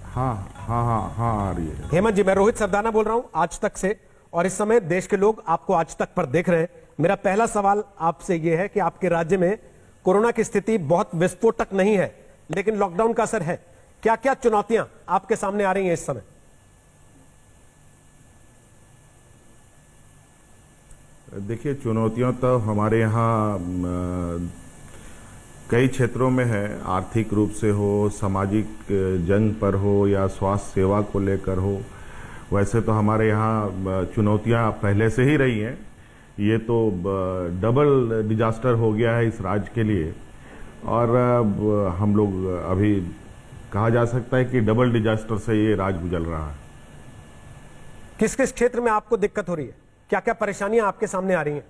हाँ हाँ हाँ हाँ आ रही है। हेमंत जी, मैं रोहित सरदाना बोल रहा हूं आज तक से, और इस समय देश के लोग आपको आज तक पर देख रहे हैं। मेरा पहला सवाल आपसे यह है कि आपके राज्य में कोरोना की स्थिति बहुत विस्फोटक नहीं है, लेकिन लॉकडाउन का असर है। क्या क्या चुनौतियां आपके सामने आ रही हैं इस समय? देखिए, चुनौतियां तो हमारे यहाँ कई क्षेत्रों में है। आर्थिक रूप से हो, सामाजिक जंग पर हो, या स्वास्थ्य सेवा को लेकर हो। वैसे तो हमारे यहाँ चुनौतियां पहले से ही रही हैं। ये तो डबल डिजास्टर हो गया है इस राज्य के लिए, और हम लोग अभी कहा जा सकता है कि डबल डिजास्टर से ये राज्य गुजर रहा है। किस किस क्षेत्र में आपको दिक्कत हो रही है? क्या क्या परेशानियां आपके सामने आ रही हैं?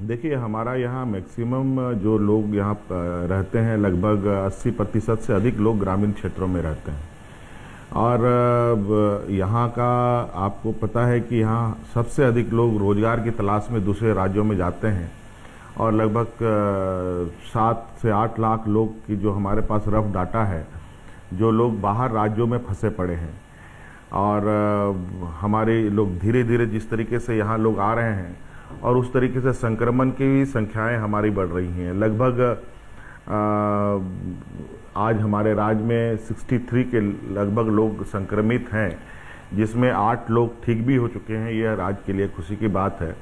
देखिए, हमारा यहाँ मैक्सिमम जो लोग यहाँ रहते हैं, लगभग 80% से अधिक लोग ग्रामीण क्षेत्रों में रहते हैं। और यहाँ का आपको पता है कि यहाँ सबसे अधिक लोग रोजगार की तलाश में दूसरे राज्यों में जाते हैं, और लगभग 7 से 8 लाख लोग की जो हमारे पास रफ डाटा है, जो लोग बाहर राज्यों में फंसे पड़े हैं। और हमारे लोग धीरे धीरे जिस तरीके से यहाँ लोग आ रहे हैं, और उस तरीके से संक्रमण की भी संख्याएं हमारी बढ़ रही हैं। लगभग आज हमारे राज्य में 63 के लगभग लोग संक्रमित हैं, जिसमें 8 लोग ठीक भी हो चुके हैं। यह राज्य के लिए खुशी की बात है।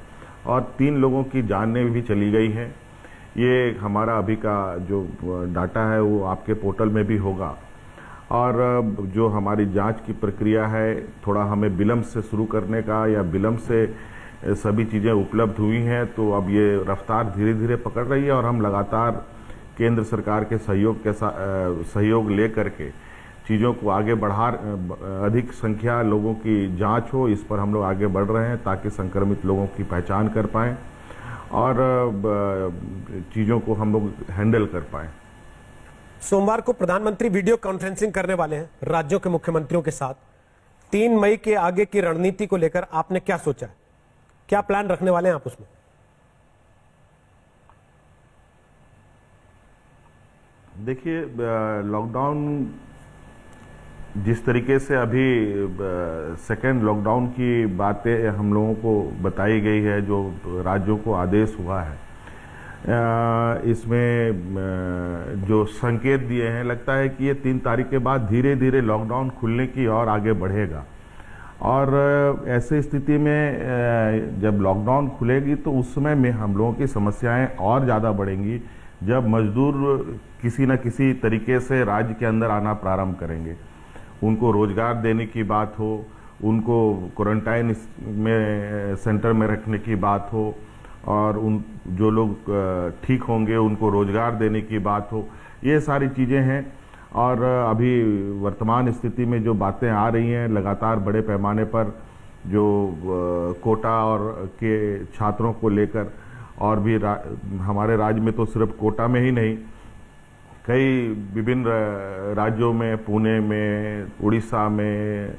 और 3 लोगों की जानें भी चली गई हैं। ये हमारा अभी का जो डाटा है वो आपके पोर्टल में भी होगा। और जो हमारी जांच की प्रक्रिया है, थोड़ा हमें विलंब से शुरू करने का, या विलंब से सभी चीज़ें उपलब्ध हुई हैं, तो अब ये रफ्तार धीरे धीरे पकड़ रही है। और हम लगातार केंद्र सरकार के सहयोग ले करके चीज़ों को आगे अधिक संख्या लोगों की जांच हो, इस पर हम लोग आगे बढ़ रहे हैं, ताकि संक्रमित लोगों की पहचान कर पाएँ और चीज़ों को हम लोग हैंडल कर पाएँ। सोमवार को प्रधानमंत्री वीडियो कॉन्फ्रेंसिंग करने वाले हैं राज्यों के मुख्यमंत्रियों के साथ। 3 मई के आगे की रणनीति को लेकर आपने क्या सोचा है? क्या प्लान रखने वाले हैं आप उसमें? देखिए, लॉकडाउन जिस तरीके से अभी सेकेंड लॉकडाउन की बातें हम लोगों को बताई गई है, जो राज्यों को आदेश हुआ है, इसमें जो संकेत दिए हैं, लगता है कि ये 3 तारीख के बाद धीरे धीरे लॉकडाउन खुलने की और आगे बढ़ेगा। और ऐसे स्थिति में जब लॉकडाउन खुलेगी तो उस समय में हम लोगों की समस्याएं और ज़्यादा बढ़ेंगी, जब मजदूर किसी न किसी तरीके से राज्य के अंदर आना प्रारंभ करेंगे। उनको रोजगार देने की बात हो, उनको क्वारंटाइन में सेंटर में रखने की बात हो, और उन जो लोग ठीक होंगे उनको रोजगार देने की बात हो, ये सारी चीज़ें हैं। और अभी वर्तमान स्थिति में जो बातें आ रही हैं, लगातार बड़े पैमाने पर जो कोटा और के छात्रों को लेकर, और भी हमारे राज्य में तो सिर्फ कोटा में ही नहीं, कई विभिन्न राज्यों में, पुणे में, उड़ीसा में,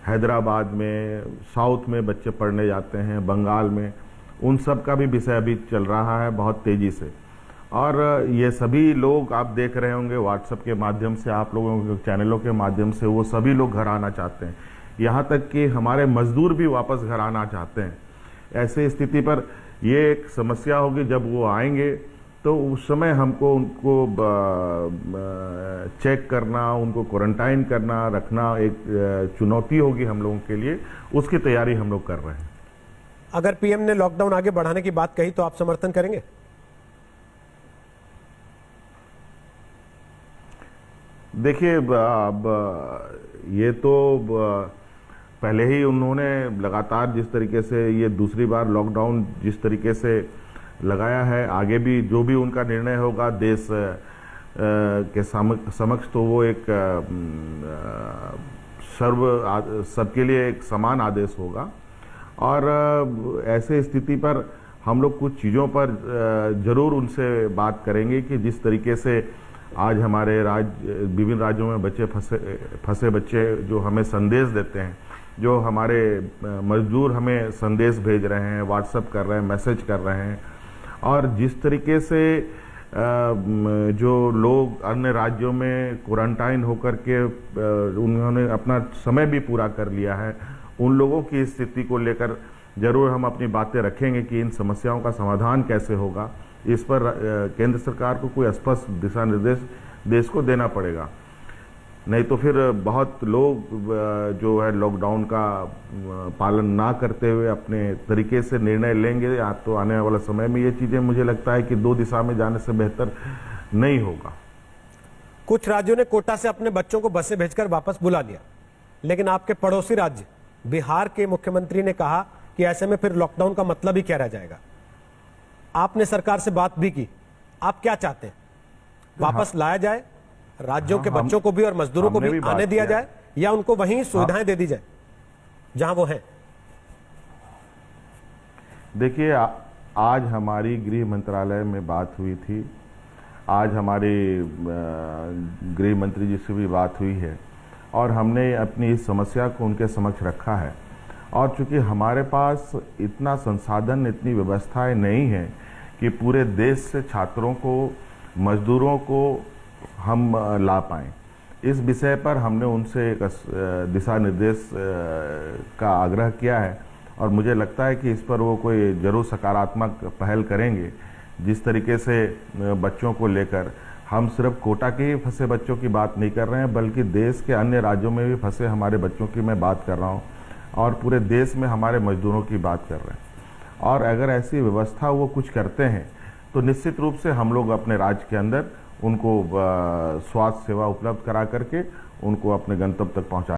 हैदराबाद में, साउथ में बच्चे पढ़ने जाते हैं, बंगाल में, उन सब का भी विषय अभी चल रहा है बहुत तेज़ी से। और ये सभी लोग आप देख रहे होंगे व्हाट्सएप के माध्यम से, आप लोगों के चैनलों के माध्यम से, वो सभी लोग घर आना चाहते हैं। यहाँ तक कि हमारे मजदूर भी वापस घर आना चाहते हैं। ऐसे स्थिति पर ये एक समस्या होगी, जब वो आएंगे तो उस समय हमको उनको चेक करना, उनको क्वारंटाइन करना, रखना एक चुनौती होगी हम लोगों के लिए। उसकी तैयारी हम लोग कर रहे हैं। अगर पीएम ने लॉकडाउन आगे बढ़ाने की बात कही तो आप समर्थन करेंगे? देखिए, अब ये तो पहले ही उन्होंने लगातार जिस तरीके से ये दूसरी बार लॉकडाउन जिस तरीके से लगाया है, आगे भी जो भी उनका निर्णय होगा देश के समक्ष, तो वो एक सबके लिए एक समान आदेश होगा। और ऐसे स्थिति पर हम लोग कुछ चीज़ों पर ज़रूर उनसे बात करेंगे कि जिस तरीके से आज हमारे विभिन्न राज्यों में फंसे बच्चे जो हमें संदेश देते हैं, जो हमारे मजदूर हमें संदेश भेज रहे हैं, व्हाट्सएप कर रहे हैं, मैसेज कर रहे हैं, और जिस तरीके से जो लोग अन्य राज्यों में क्वारंटाइन होकर के उन्होंने अपना समय भी पूरा कर लिया है, उन लोगों की स्थिति को लेकर जरूर हम अपनी बातें रखेंगे कि इन समस्याओं का समाधान कैसे होगा। इस पर केंद्र सरकार को कोई स्पष्ट दिशा निर्देश देश को देना पड़ेगा, नहीं तो फिर बहुत लोग जो है लॉकडाउन का पालन ना करते हुए अपने तरीके से निर्णय लेंगे। या तो आने वाला समय में ये चीजें मुझे लगता है कि दो दिशा में जाने से बेहतर नहीं होगा। कुछ राज्यों ने कोटा से अपने बच्चों को बसें भेजकर वापस बुला लिया, लेकिन आपके पड़ोसी राज्य बिहार के मुख्यमंत्री ने कहा कि ऐसे में फिर लॉकडाउन का मतलब ही क्या रह जाएगा। आपने सरकार से बात भी की, आप क्या चाहते हैं? वापस लाया जाए, राज्यों के बच्चों को भी और मजदूरों को भी आने दिया जाए, या उनको वहीं सुविधाएं दे दी जाए जहां वो हैं? देखिए, आज हमारी गृह मंत्रालय में बात हुई थी, आज हमारे गृह मंत्री जी से भी बात हुई है और हमने अपनी इस समस्या को उनके समक्ष रखा है। और चूंकि हमारे पास इतना संसाधन, इतनी व्यवस्थाएं नहीं है कि पूरे देश से छात्रों को, मजदूरों को हम ला पाएं, इस विषय पर हमने उनसे एक दिशा निर्देश का आग्रह किया है और मुझे लगता है कि इस पर वो कोई जरूर सकारात्मक पहल करेंगे। जिस तरीके से बच्चों को लेकर, हम सिर्फ कोटा के ही फंसे बच्चों की बात नहीं कर रहे हैं, बल्कि देश के अन्य राज्यों में भी फंसे हमारे बच्चों की मैं बात कर रहा हूँ और पूरे देश में हमारे मजदूरों की बात कर रहे हैं। और अगर ऐसी व्यवस्था वो कुछ करते हैं तो निश्चित रूप से हम लोग अपने राज्य के अंदर उनको स्वास्थ्य सेवा उपलब्ध करा करके उनको अपने गंतव्य तक पहुंचा